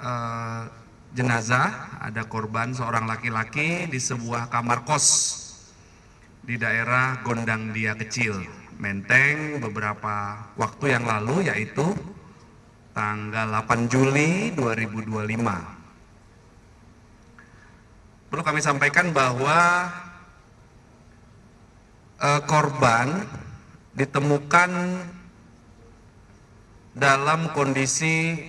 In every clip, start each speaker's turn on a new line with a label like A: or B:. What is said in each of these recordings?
A: eh, jenazah, ada korban seorang laki-laki di sebuah kamar kos di daerah Gondang Dia Kecil, Menteng beberapa waktu yang lalu, yaitu tanggal 8 Juli 2025. Perlu kami sampaikan bahwa korban ditemukan dalam kondisi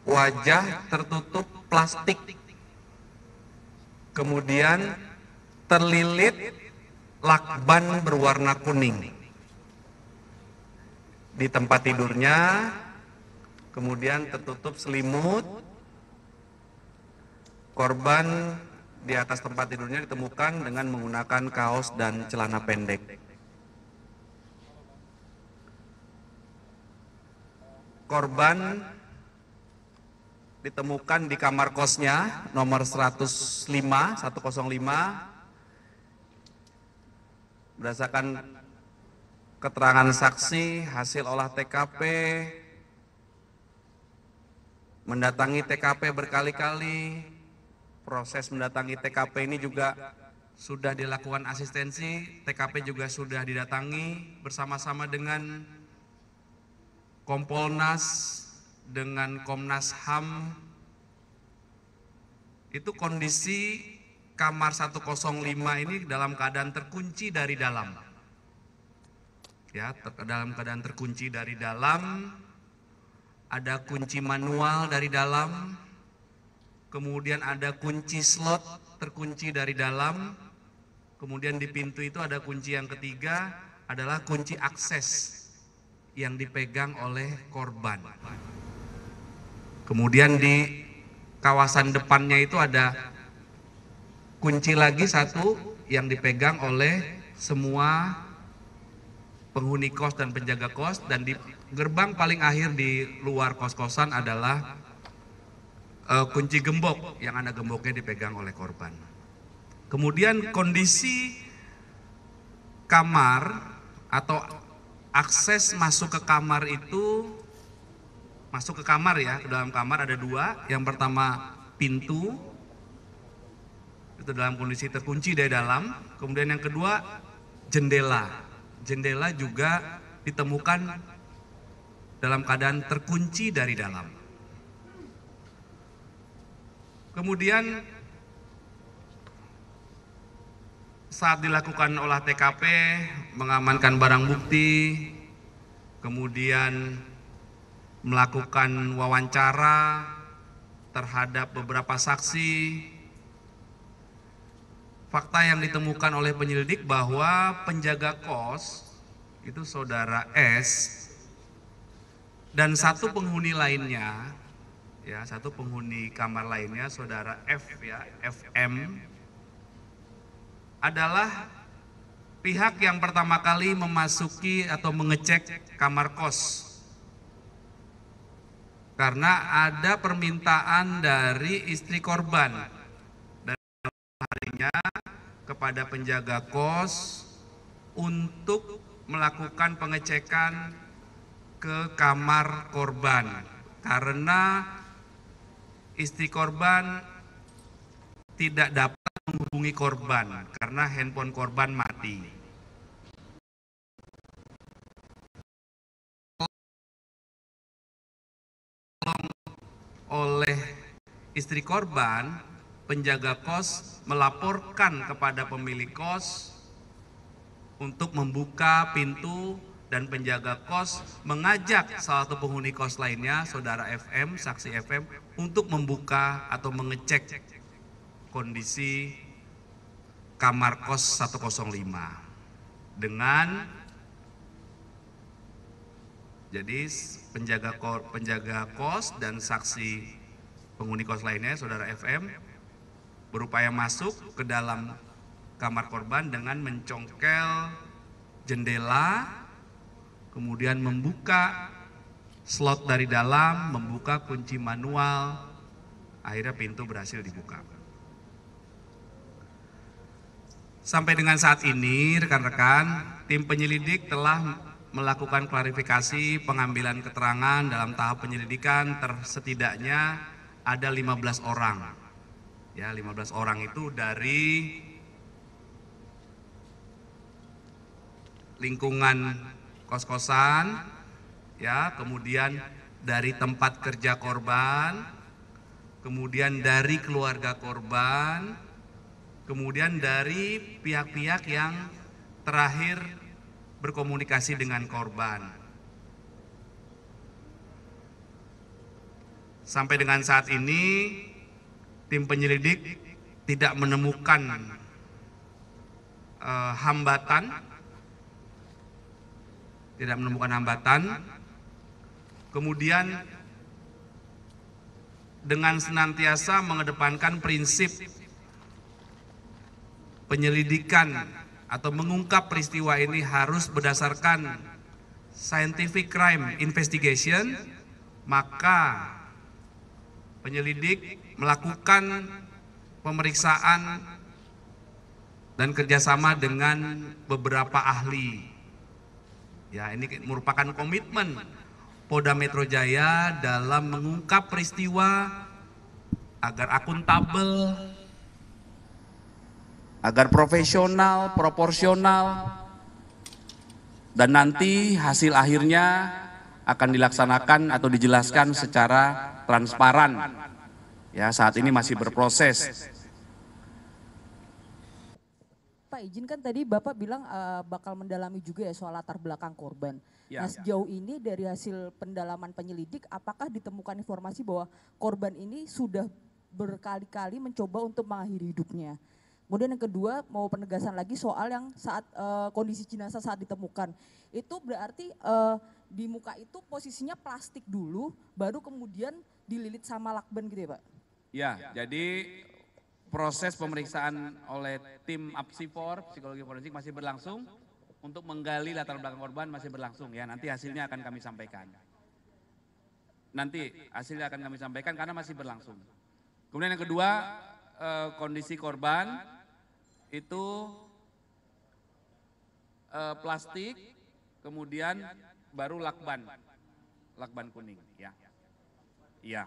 A: wajah tertutup plastik, kemudian terlilit lakban berwarna kuning di tempat tidurnya, kemudian tertutup selimut. Korban di atas tempat tidurnya ditemukan dengan menggunakan kaos dan celana pendek. Korban ditemukan di kamar kosnya nomor 105 berdasarkan keterangan saksi, hasil olah TKP, mendatangi TKP berkali-kali. Proses mendatangi TKP ini juga sudah dilakukan asistensi, TKP juga sudah didatangi bersama-sama dengan Kompolnas, dengan Komnas HAM. Itu kondisi kamar 105 ini dalam keadaan terkunci dari dalam. Ya, dalam keadaan terkunci dari dalam, ada kunci manual dari dalam, kemudian ada kunci slot terkunci dari dalam, kemudian di pintu itu ada kunci yang ketiga, adalah kunci akses yang dipegang oleh korban. Kemudian di kawasan depannya itu ada kunci lagi satu yang dipegang oleh semua penghuni kos dan penjaga kos, dan di gerbang paling akhir di luar kos-kosan adalah kunci gembok yang ada gemboknya dipegang oleh korban. Kemudian kondisi kamar atau akses masuk ke kamar itu, masuk ke kamar ya, ke dalam kamar ada dua. Yang pertama pintu, itu dalam kondisi terkunci dari dalam. Kemudian yang kedua jendela. Jendela juga ditemukan dalam keadaan terkunci dari dalam. Kemudian saat dilakukan olah TKP, mengamankan barang bukti, kemudian melakukan wawancara terhadap beberapa saksi, fakta yang ditemukan oleh penyelidik bahwa penjaga kos itu saudara S dan satu penghuni lainnya, ya, satu penghuni kamar lainnya saudara F, ya, FM, adalah pihak yang pertama kali memasuki atau mengecek kamar kos, karena ada permintaan dari istri korban dan harinya kepada penjaga kos untuk melakukan pengecekan ke kamar korban, karena istri korban tidak dapat menghubungi korban karena handphone korban mati. Oleh istri korban, penjaga kos melaporkan kepada pemilik kos untuk membuka pintu, dan penjaga kos mengajak salah satu penghuni kos lainnya, saudara FM, saksi FM, untuk membuka atau mengecek kondisi kamar kos 105 dengan, jadi penjaga kos dan saksi penghuni kos lainnya, saudara FM, berupaya masuk ke dalam kamar korban dengan mencongkel jendela, kemudian membuka slot dari dalam, membuka kunci manual, akhirnya pintu berhasil dibuka. Sampai dengan saat ini, rekan-rekan, tim penyelidik telah melakukan klarifikasi pengambilan keterangan dalam tahap penyelidikan setidaknya ada 15 orang. Ya, 15 orang itu dari lingkungan kos-kosan, ya, kemudian dari tempat kerja korban, kemudian dari keluarga korban, kemudian dari pihak-pihak yang terakhir berkomunikasi dengan korban. Sampai dengan saat ini, tim penyelidik tidak menemukan hambatan, kemudian dengan senantiasa mengedepankan prinsip penyelidikan atau mengungkap peristiwa ini harus berdasarkan scientific crime investigation, maka penyelidik melakukan pemeriksaan dan kerjasama dengan beberapa ahli. Ya, ini merupakan komitmen Polda Metro Jaya dalam mengungkap peristiwa agar akuntabel, agar profesional, proporsional, dan nanti hasil akhirnya akan dilaksanakan atau dijelaskan secara transparan. Ya, saat ini masih berproses.
B: Pak, izinkan tadi Bapak bilang bakal mendalami juga ya soal latar belakang korban. Nah, sejauh ini dari hasil pendalaman penyelidik, apakah ditemukan informasi bahwa korban ini sudah berkali-kali mencoba untuk mengakhiri hidupnya? Kemudian yang kedua, mau penegasan lagi soal yang saat kondisi jenazah saat ditemukan. Itu berarti di muka itu posisinya plastik dulu, baru kemudian dililit sama lakban gitu ya Pak?
C: Ya, jadi proses pemeriksaan oleh tim Apsifor, psikologi forensik masih berlangsung. Untuk menggali latar belakang korban masih berlangsung ya, nanti hasilnya akan kami sampaikan. Nanti hasilnya akan kami sampaikan karena masih berlangsung. Kemudian yang kedua, kondisi korban itu plastik, kemudian baru lakban kuning ya. Iya.